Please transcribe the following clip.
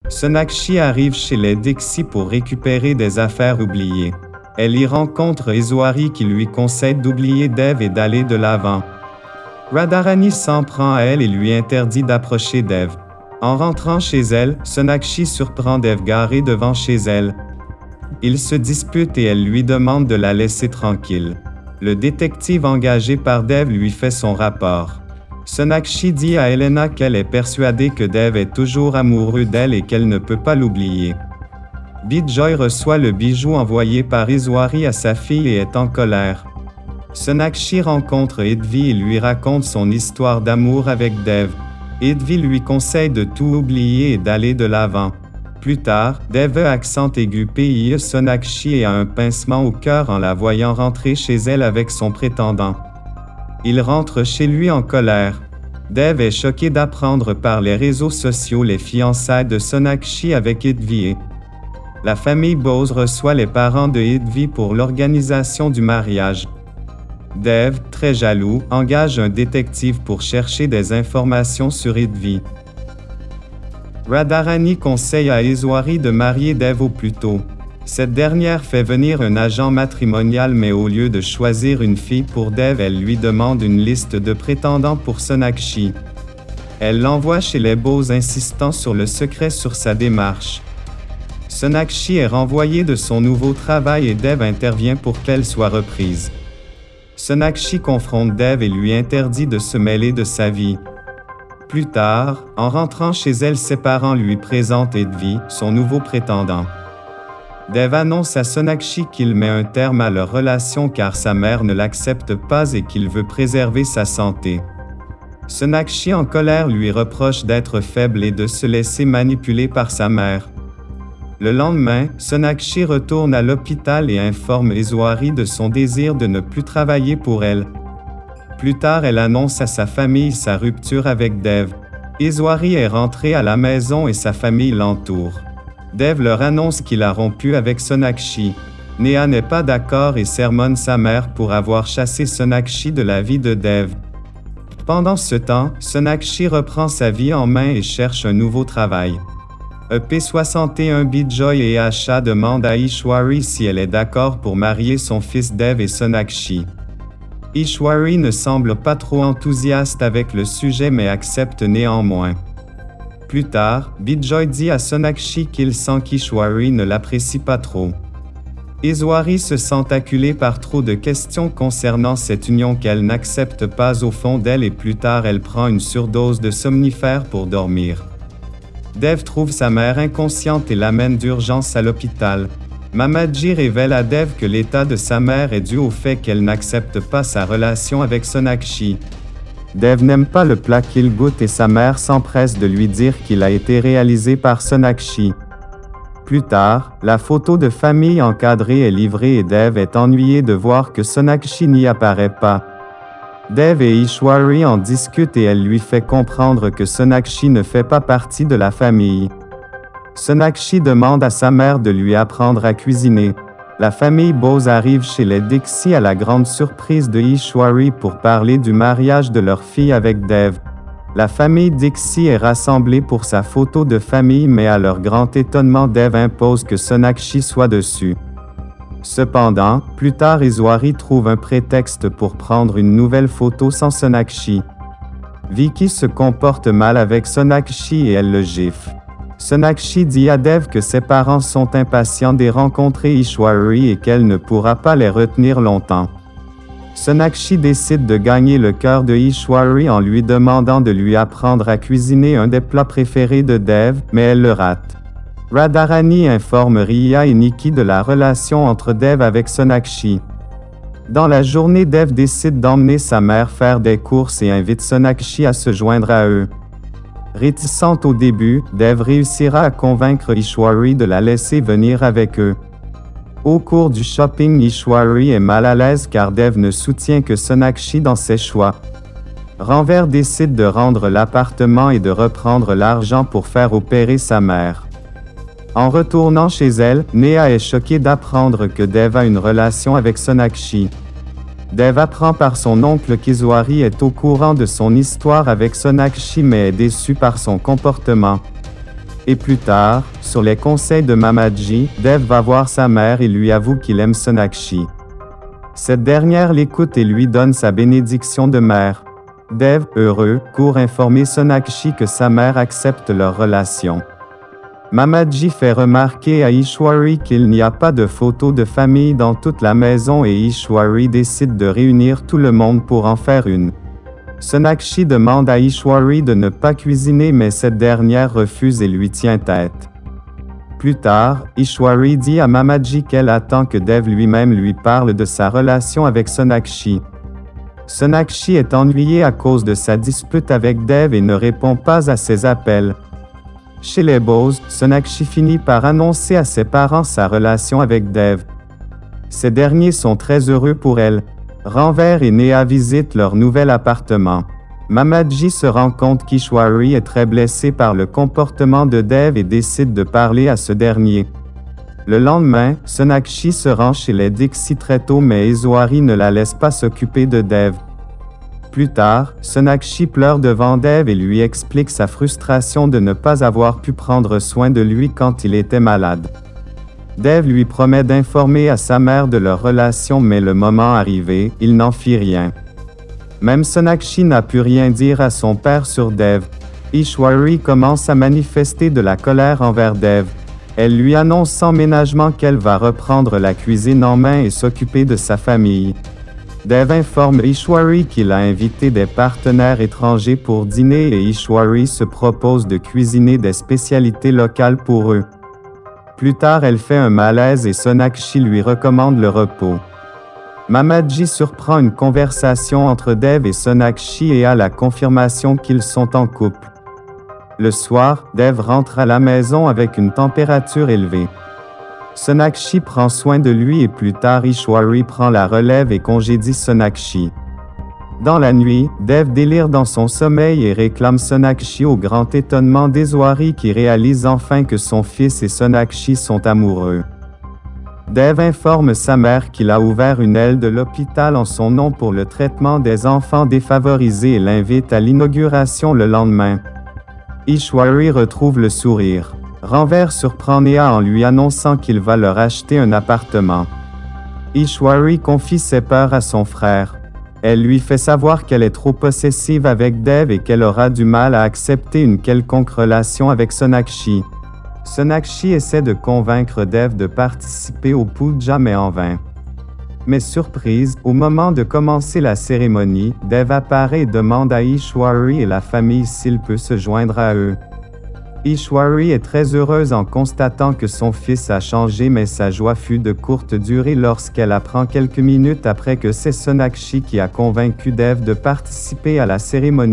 Sonakshi arrive chez les Dixie pour récupérer des affaires oubliées. Elle y rencontre Eswari qui lui conseille d'oublier Dev et d'aller de l'avant. Radharani s'en prend à elle et lui interdit d'approcher Dev. En rentrant chez elle, Sonakshi surprend Dev garé devant chez elle. Ils se disputent et elle lui demande de la laisser tranquille. Le détective engagé par Dev lui fait son rapport. Sonakshi dit à Elena qu'elle est persuadée que Dev est toujours amoureux d'elle et qu'elle ne peut pas l'oublier. Bijoy reçoit le bijou envoyé par Eswari à sa fille et est en colère. Sonakshi rencontre Edvi et lui raconte son histoire d'amour avec Dev. Edvi lui conseille de tout oublier et d'aller de l'avant. Plus tard, Dev accent aigu paye Sonakshi et a un pincement au cœur en la voyant rentrer chez elle avec son prétendant. Il rentre chez lui en colère. Dev est choqué d'apprendre par les réseaux sociaux les fiançailles de Sonakshi avec Edvi. La famille Bose reçoit les parents de Edvi pour l'organisation du mariage. Dev, très jaloux, engage un détective pour chercher des informations sur Edvi. Radharani conseille à Eswari de marier Dev au plus tôt. Cette dernière fait venir un agent matrimonial mais au lieu de choisir une fille pour Dev, elle lui demande une liste de prétendants pour Sonakshi. Elle l'envoie chez les Bose insistant sur le secret sur sa démarche. Sonakshi est renvoyée de son nouveau travail et Dev intervient pour qu'elle soit reprise. Sonakshi confronte Dev et lui interdit de se mêler de sa vie. Plus tard, en rentrant chez elle, ses parents lui présentent Edvi, son nouveau prétendant. Dev annonce à Sonakshi qu'il met un terme à leur relation car sa mère ne l'accepte pas et qu'il veut préserver sa santé. Sonakshi en colère lui reproche d'être faible et de se laisser manipuler par sa mère. Le lendemain, Sonakshi retourne à l'hôpital et informe Eswari de son désir de ne plus travailler pour elle. Plus tard, elle annonce à sa famille sa rupture avec Dev. Eswari est rentré à la maison et sa famille l'entoure. Dev leur annonce qu'il a rompu avec Sonakshi. Neha n'est pas d'accord et sermonne sa mère pour avoir chassé Sonakshi de la vie de Dev. Pendant ce temps, Sonakshi reprend sa vie en main et cherche un nouveau travail. EP61 Bijoy et Asha demandent à Ishwari si elle est d'accord pour marier son fils Dev et Sonakshi. Ishwari ne semble pas trop enthousiaste avec le sujet mais accepte néanmoins. Plus tard, Bijoy dit à Sonakshi qu'il sent qu'Ishwari ne l'apprécie pas trop. Eswari se sent acculée par trop de questions concernant cette union qu'elle n'accepte pas au fond d'elle et plus tard elle prend une surdose de somnifères pour dormir. Dev trouve sa mère inconsciente et l'amène d'urgence à l'hôpital. Mamaji révèle à Dev que l'état de sa mère est dû au fait qu'elle n'accepte pas sa relation avec Sonakshi. Dev n'aime pas le plat qu'il goûte et sa mère s'empresse de lui dire qu'il a été réalisé par Sonakshi. Plus tard, la photo de famille encadrée est livrée et Dev est ennuyé de voir que Sonakshi n'y apparaît pas. Dev et Ishwari en discutent et elle lui fait comprendre que Sonakshi ne fait pas partie de la famille. Sonakshi demande à sa mère de lui apprendre à cuisiner. La famille Bose arrive chez les Dixie à la grande surprise de Ishwari pour parler du mariage de leur fille avec Dev. La famille Dixie est rassemblée pour sa photo de famille mais à leur grand étonnement Dev impose que Sonakshi soit dessus. Cependant, plus tard Eswari trouve un prétexte pour prendre une nouvelle photo sans Sonakshi. Vicky se comporte mal avec Sonakshi et elle le gifle. Sonakshi dit à Dev que ses parents sont impatients de rencontrer Ishwari et qu'elle ne pourra pas les retenir longtemps. Sonakshi décide de gagner le cœur de Ishwari en lui demandant de lui apprendre à cuisiner un des plats préférés de Dev, mais elle le rate. Radharani informe Riya et Nikki de la relation entre Dev avec Sonakshi. Dans la journée, Dev décide d'emmener sa mère faire des courses et invite Sonakshi à se joindre à eux. Réticente au début, Dev réussira à convaincre Ishwari de la laisser venir avec eux. Au cours du shopping, Ishwari est mal à l'aise car Dev ne soutient que Sonakshi dans ses choix. Ranver décide de rendre l'appartement et de reprendre l'argent pour faire opérer sa mère. En retournant chez elle, Neha est choquée d'apprendre que Dev a une relation avec Sonakshi. Dev apprend par son oncle qu'Eswari est au courant de son histoire avec Sonakshi mais est déçu par son comportement. Et plus tard, sur les conseils de Mamaji, Dev va voir sa mère et lui avoue qu'il aime Sonakshi. Cette dernière l'écoute et lui donne sa bénédiction de mère. Dev, heureux, court informer Sonakshi que sa mère accepte leur relation. Mamaji fait remarquer à Ishwari qu'il n'y a pas de photos de famille dans toute la maison et Ishwari décide de réunir tout le monde pour en faire une. Sonakshi demande à Ishwari de ne pas cuisiner mais cette dernière refuse et lui tient tête. Plus tard, Ishwari dit à Mamaji qu'elle attend que Dev lui-même lui parle de sa relation avec Sonakshi. Sonakshi est ennuyé à cause de sa dispute avec Dev et ne répond pas à ses appels. Chez les Bose, Sonakshi finit par annoncer à ses parents sa relation avec Dev. Ces derniers sont très heureux pour elle. Ranver et Neha visitent leur nouvel appartement. Mamaji se rend compte qu'Ishwari est très blessé par le comportement de Dev et décide de parler à ce dernier. Le lendemain, Sonakshi se rend chez les Dixit très tôt mais Ishwari ne la laisse pas s'occuper de Dev. Plus tard, Sonakshi pleure devant Dev et lui explique sa frustration de ne pas avoir pu prendre soin de lui quand il était malade. Dev lui promet d'informer à sa mère de leur relation mais le moment arrivé, il n'en fit rien. Même Sonakshi n'a pu rien dire à son père sur Dev. Ishwari commence à manifester de la colère envers Dev. Elle lui annonce sans ménagement qu'elle va reprendre la cuisine en main et s'occuper de sa famille. Dev informe Ishwari qu'il a invité des partenaires étrangers pour dîner et Ishwari se propose de cuisiner des spécialités locales pour eux. Plus tard, elle fait un malaise et Sonakshi lui recommande le repos. Mamaji surprend une conversation entre Dev et Sonakshi et a la confirmation qu'ils sont en couple. Le soir, Dev rentre à la maison avec une température élevée. Sonakshi prend soin de lui et plus tard Ishwari prend la relève et congédie Sonakshi. Dans la nuit, Dev délire dans son sommeil et réclame Sonakshi au grand étonnement d'Ishwari qui réalise enfin que son fils et Sonakshi sont amoureux. Dev informe sa mère qu'il a ouvert une aile de l'hôpital en son nom pour le traitement des enfants défavorisés et l'invite à l'inauguration le lendemain. Ishwari retrouve le sourire. Ranver surprend Neha en lui annonçant qu'il va leur acheter un appartement. Ishwari confie ses peurs à son frère. Elle lui fait savoir qu'elle est trop possessive avec Dev et qu'elle aura du mal à accepter une quelconque relation avec Sonakshi. Sonakshi essaie de convaincre Dev de participer au puja mais en vain. Mais surprise, au moment de commencer la cérémonie, Dev apparaît et demande à Ishwari et la famille s'il peut se joindre à eux. Ishwari est très heureuse en constatant que son fils a changé mais sa joie fut de courte durée lorsqu'elle apprend quelques minutes après que c'est Sonakshi qui a convaincu Dev de participer à la cérémonie.